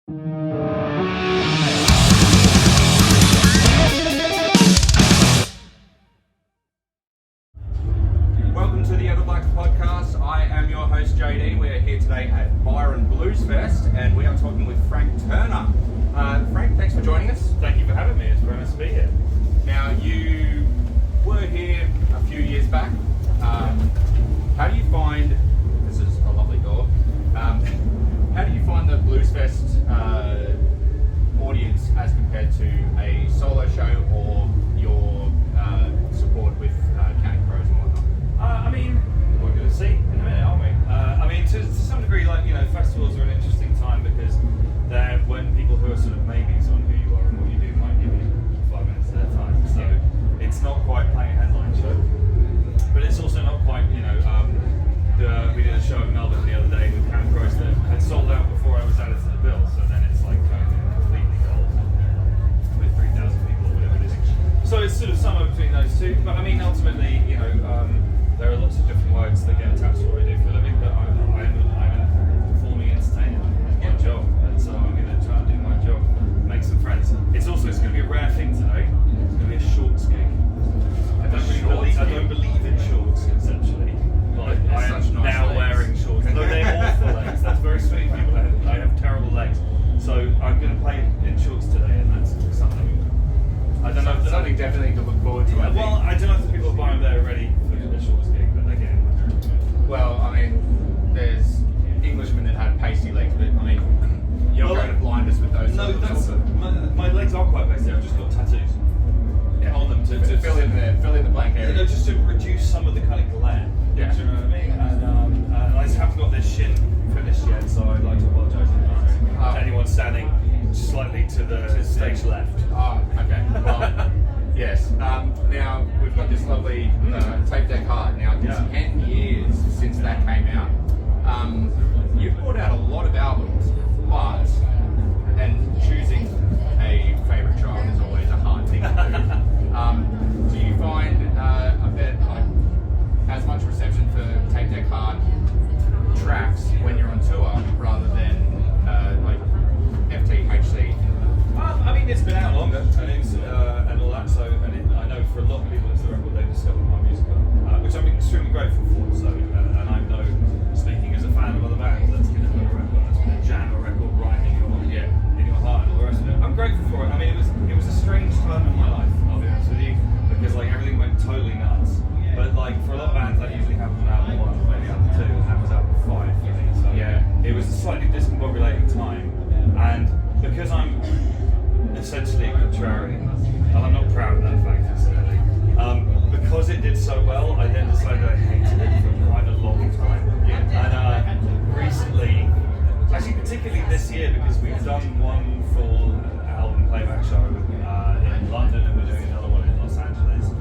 Welcome to the Everblack Podcast. I am your host JD. We are here today at Byron Bluesfest, and we are talking with Frank Turner. Frank, thanks for joining us. Thank you for having me. It's very nice to be here. Now, you were here a few years back. How do you find? This is a lovely door. How do you find the Bluesfest audience as compared to a solo show or your support with County Crows and whatnot? We're going to see in a minute, aren't we? To some degree, festivals are an interesting time because they're when people who are sort of maybes on who you are and what you do might give you 5 minutes of their time. So it's not quite playing a headline show, but it's also not quite, we did a show in Melbourne the other day with County Crows that had sold out before I was added to the bill. So then it's like completely gold with 3,000 people or whatever it is. So it's sort of somewhere between those two. But ultimately, there are lots of different words that get attached to what I do for a living, but I'm a performing entertainer. It's my job, and so I'm going to try and do my job, make some friends. It's going to be a rare thing today. It's going to be a shorts gig. I don't believe in shorts conceptually, but I am now wearing shorts. No, they're awful legs. That's very sweet people. I have terrible legs, so I'm going to play in shorts today, and that's something. I don't know. Something definitely to look forward to. I don't know if the people at Byron Bay are ready for the shorts gig, but again. Well, there's Englishmen that had pasty legs, but you're going to blind us with those. No, my legs are quite pasty. I've just got tattoos on them to fill in the blank area. Just to reduce some of the kind of glare. Yeah. Do you know what I mean? And I just haven't got this shin finished yet, so I'd like to apologise in advance to anyone standing slightly to the stage left. Oh, okay. Well, yes. Now, we've got this lovely tape deck art. Now, it's 10 years since that came out. You've put out a lot of albums, but choosing a favourite child is always a hard thing to do. Do you find a bit as much reception for tape deck art tracks when you're on tour rather than FTHC? It's been out longer, and all that. So, I know for a lot of people, it's the record they discovered my music on, which I'm extremely grateful for. So, and I know, speaking as a fan of other bands, that's going to be a record, that's going to jam a record right in your heart and all the rest of it. I'm grateful for it. It was a strange time in my life, I'll be honest with you, because everything went totally nuts. But for a lot of bands, that usually happens on album 1, maybe album 2, and that was album 5 for me. So it was a slightly discombobulating time, and because I'm essentially a contrarian, and I'm not proud of that fact incidentally, because it did so well, I then decided I hated it for quite a long time. And recently, actually particularly this year, because we've done one full album playback show in London, and we're doing another one in Los Angeles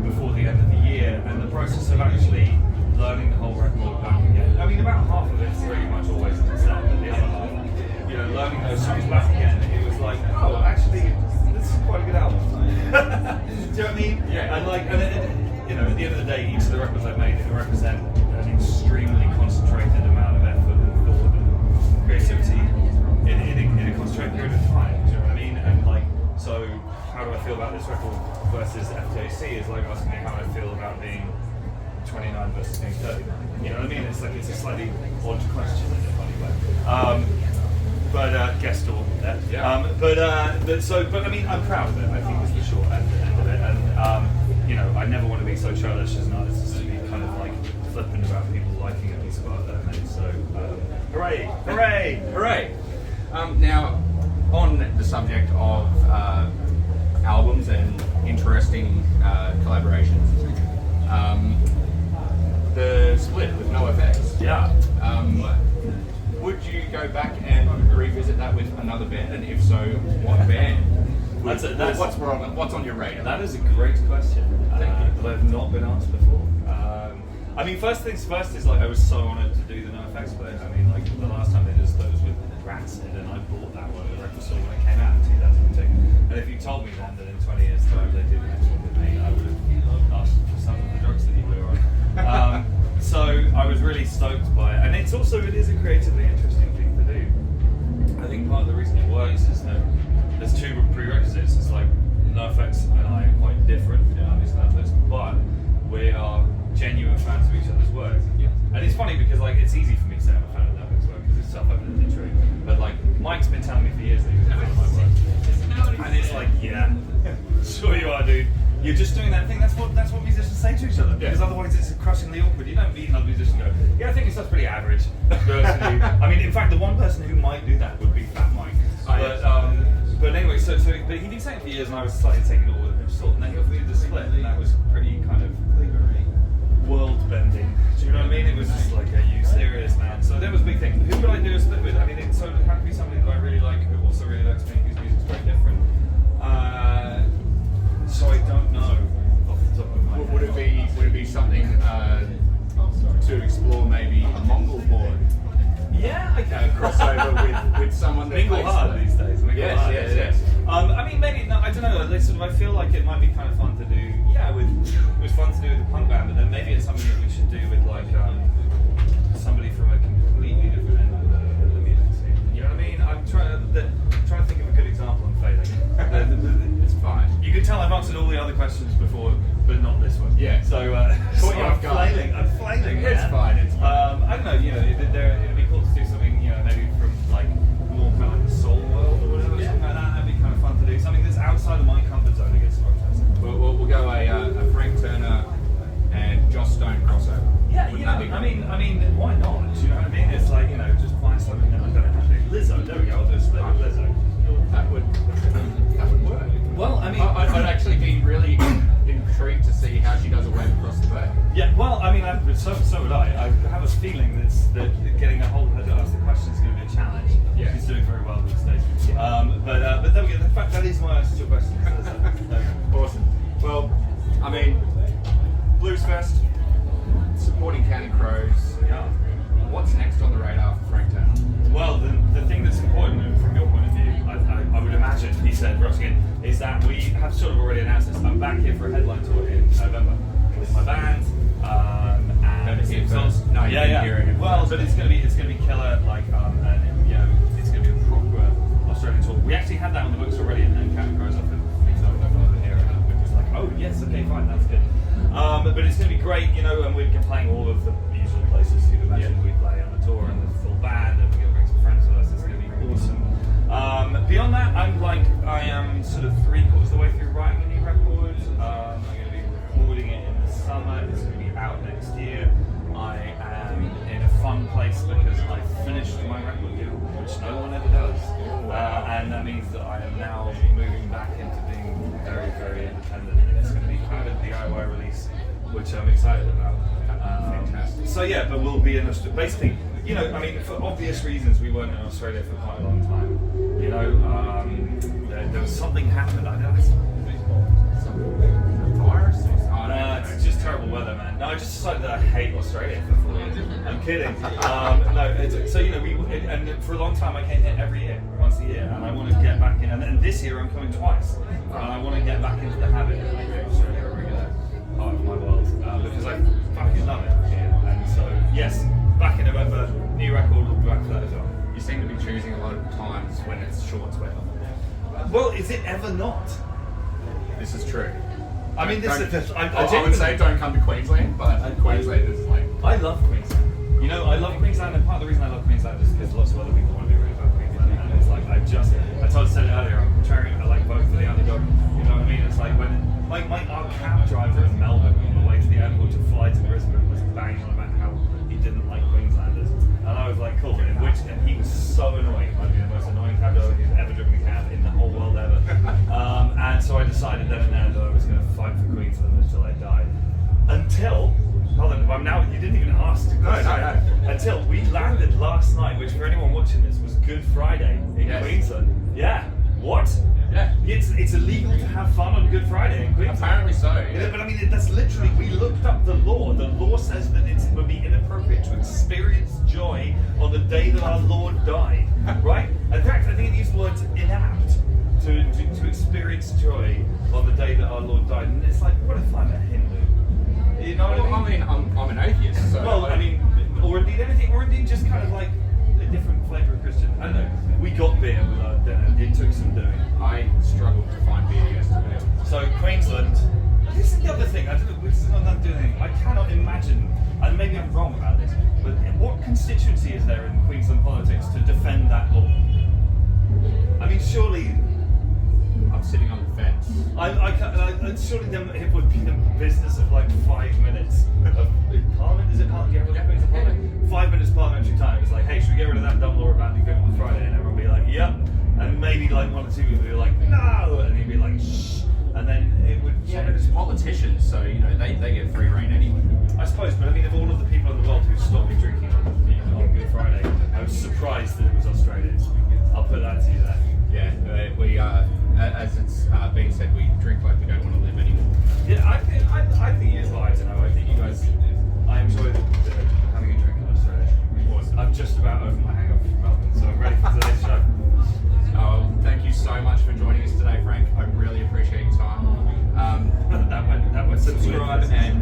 before the end of the year, and the process of actually learning the whole record back again. About half of it's pretty much always the same, but the other half, learning those songs back again, it was like, oh, actually, this is quite a good album. Do you know what I mean? Yeah. And at the end of the day, each of the records I've made represent an extremely concentrated amount of effort and thought and creativity in a concentrated period of time. Do you know what I mean? And so how do I feel about this record versus FTAC is like asking me how I feel about being 29 versus being 39. You know what I mean? It's a slightly odd question in a funny way. But guest door there. Yeah. I'm proud of it. I think it's the short end of it, and I never want to be so churlish as an artist to be kind of flippant about people liking a piece of art that I made. So, hooray, hooray, hooray! Now, on the subject of albums and interesting collaborations, the split with NoFX. Yeah. Would you go back and revisit that with another band, and if so, what band? What's on your radar? That is a great question that I've not been asked before. First things first is I was so honoured to do the NoFX split. The last time they did those with Rancid, and I bought that one at the record store when it came out in 2002. And if you told me then that in 20 years' time they did the next one with me, I would have asked for some of the drugs that you were on. So I was really stoked by it, and it is a creatively interesting thing to do. I think part of the reason there's two prerequisites. It's like NoFX and I are quite different in our music methods, but we are genuine fans of each other's work. Yeah. And it's funny because like it's easy for me to say I'm a fan of NoFX work because it's self-evidently true. But like Mike's been telling me for years that he's a fan of my work. And it's like, yeah, sure you are, dude. You're just doing that thing. That's what musicians say to each other. Because otherwise, it's crushingly awkward. You don't meet another musician and go, "Yeah, I think your stuff's pretty average." I mean, in fact, the one person who might do that would be Fat Mike. But anyway, but he'd been saying it for years, and I was slightly taking it all with a pinch of salt. And then he offered me the split, and that was pretty kind of world-bending. Do you know what I mean? It was just like, "Are you serious, man?" So that was a big thing. Who would I do a split with? I mean, it had to be somebody that I really like, who also really likes me, whose music's very different. So I don't know off the top of my head. Would it be something to explore maybe a Mongol board? Yeah, I can crossover with someone that mingle plays hard these days. Yes. I mean, maybe no, I don't know. Like, sort of, I feel like it might be kind of fun to do. Yeah, it was fun to do with a punk band, but then maybe it's something that we should do with like somebody from a completely different end of the music scene. You know what I mean? I'm trying to think of a good example. I'm failing. It's fine. You can tell I've answered all the other questions before, but not this one. Yeah. So, Caught you I'm off guard. flailing. I'm flailing. It's fine. It's fine. I don't know. You know, it'd be cool to do something. You know, maybe from like more kind of like the soul world or whatever. Something like that. That'd be kind of fun to do. Something that's outside of my comfort zone against rock jazz. We'll go a Frank Turner and Joss Stone crossover. Yeah, you know, I mean, why not? Do you know what I mean? It's like, you know, just find something that I don't have to do. Lizzo, there we go. I'll do a split with Lizzo. That would work. Well, I mean, I'd actually be really intrigued to see how she does a wave across the bay. yeah. Well, I mean, so would I. I have a feeling that getting a hold of her to ask the question is going to be a challenge. Yeah. She's doing very well these days. But there we go. The fact that is my answer to your question. Awesome. Well, I mean, Bluesfest, supporting County Crows. Yeah. What's next on the radar for Frank Turner? Well, the thing that's important from your point of view, I would imagine, he said, rushing in, is that we have sort of already announced this. I'm back here for a headline tour in November with my band. And here first. No, you didn't hear it. Well, but it's gonna be killer. Like, and you know, it's gonna be a proper Australian tour. We actually had that on the books already, and then County Crows offered me to over here, and it was like, oh yes, okay, fine, that's good. But it's gonna be great, you know, and we've been playing all of the usual places you'd imagine we play on the tour, and the full band, and we're gonna bring some friends with us. It's gonna be awesome. Beyond that, I am sort of 3/4 of the way through writing a new record. I'm going to be recording it in the summer. It's going to be out next year. I am in a fun place because I finished my record deal, which no one ever does. And that means that I am now moving back into being very, very independent. And it's going to be kind of DIY release, which I'm excited about. Fantastic. So yeah, but we'll be in Australia. Basically, you know, I mean, for obvious reasons, we weren't in Australia for quite a long time. You know, there was something happened. I don't know. Virus? It's just terrible weather, man. No, I just decided that I hate Australia for 4 years. I'm kidding. So you know, and for a long time I came here every year, once a year, and I want to get back in. And then this year I'm coming twice, and I want to get back into the habit of making Australia a regular part of my world because I fucking love it here. And so yes, back in November, new record, we'll be back to that as well. You seem to be choosing a lot of times when it's short weather. Well, is it ever not? This is true. I mean, I would say don't come to Queensland, but Queensland is like... I love Queensland. You know, I love Queensland, and part of the reason I love Queensland is because lots of other people want to be really about Queensland. And it's like, I said it earlier, I'm trying to like vote for the underdog. You know what I mean? It's like when, our cab driver in Melbourne on the way to the airport to fly to Brisbane was banging on about how he didn't like Queenslanders. And I was like, cool, and he was so annoying. He might be the most annoying cab driver who's ever driven a cab in the whole world ever. And so I decided then and there that I was going to fight for Queensland until I died. Until, hold on, I'm now, you didn't even ask. No. Until we landed last night, which for anyone watching this was Good Friday in Queensland. Yeah. What? Yeah. It's illegal to have fun on Good Friday in Queensland. Apparently so. Yeah, but I mean, that's literally, we looked up the law. The law says that it would be inappropriate to experience joy on the day that our Lord died, right? In fact, I think it used the word inapt to experience joy on the day that our Lord died. And it's like, what if I'm a Hindu? You know what I mean? I'm an atheist, so... Well, I mean, or indeed anything, or indeed just kind of like different flavour of Christian. I don't know. We got beer with our dinner. It took some doing. I struggled to find beer yesterday. So Queensland. This is the other thing. I don't know. This is not doing anything. I cannot imagine, and maybe I'm wrong about this, but what constituency is there in Queensland politics to defend that law? I mean, surely. I'm sitting on the fence. Surely it would be the business of like 5 minutes of Parliament. Is it Parliament? Yeah, it's Parliament. 5 minutes parliamentary time. It's like, hey, should we get rid of that dumb law about New People on Friday? And everyone would be like, yep. And maybe like 1 or 2 people would be like, no. And he'd be like, shh. And then it would. Yeah, but it's politicians, so you know they get free reign anyway. I suppose, but I mean, of all of the people in the world who stopped me drinking on Good Friday, I was surprised that it was Australians. I'll put that to you there. Yeah, we as it's been said, we drink like we don't want to live anymore. Yeah, I think it is. Well, I don't know. I think you guys. I enjoy having a drink in Australia. Awesome. I'm just about over my hangover from Melbourne, so I'm ready for today's show. Thank you so much for joining us today, Frank. I really appreciate your time. That went Subscribe and